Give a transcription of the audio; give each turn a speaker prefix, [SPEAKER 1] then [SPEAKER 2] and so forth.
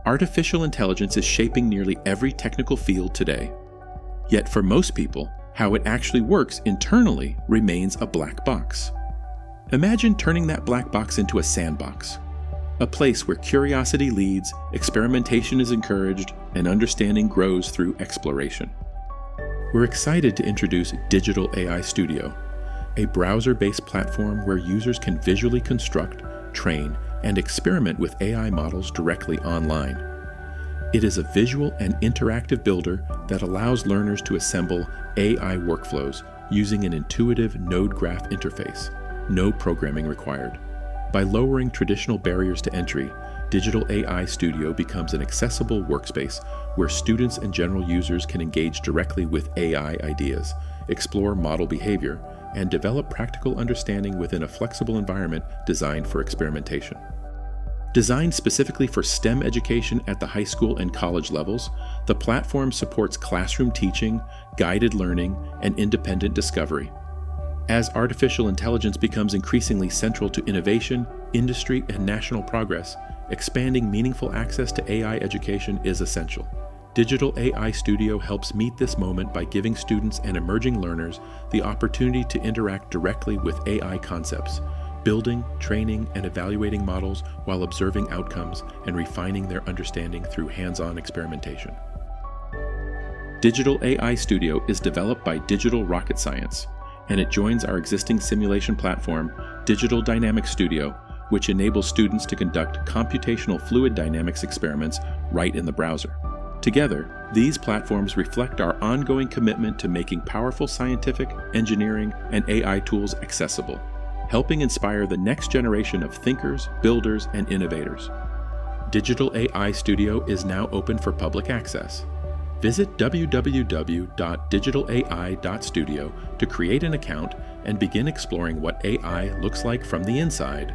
[SPEAKER 1] Artificial intelligence is shaping nearly every technical field today. Yet for most people, how it actually works internally remains a black box. Imagine turning that black box into a sandbox, a place where curiosity leads, experimentation is encouraged, and understanding grows through exploration. We're excited to introduce Digital AI Studio, a browser-based platform where users can visually construct, train, and experiment with AI models directly online. It is a visual and interactive builder that allows learners to assemble AI workflows using an intuitive node graph interface, no programming required. By lowering traditional barriers to entry, Digital AI Studio becomes an accessible workspace where students and general users can engage directly with AI ideas, explore model behavior, and develop practical understanding within a flexible environment designed for experimentation. Designed specifically for STEM education at the high school and college levels, the platform supports classroom teaching, guided learning, and independent discovery. As artificial intelligence becomes increasingly central to innovation, industry, and national progress, expanding meaningful access to AI education is essential. Digital AI Studio helps meet this moment by giving students and emerging learners the opportunity to interact directly with AI concepts, building, training, and evaluating models while observing outcomes and refining their understanding through hands-on experimentation. Digital AI Studio is developed by Digital Rocket Science, and it joins our existing simulation platform, Digital Dynamics Studio, which enables students to conduct computational fluid dynamics experiments right in the browser. Together, these platforms reflect our ongoing commitment to making powerful scientific, engineering, and AI tools accessible, helping inspire the next generation of thinkers, builders, and innovators. Digital AI Studio is now open for public access. Visit www.digitalai.studio to create an account and begin exploring what AI looks like from the inside.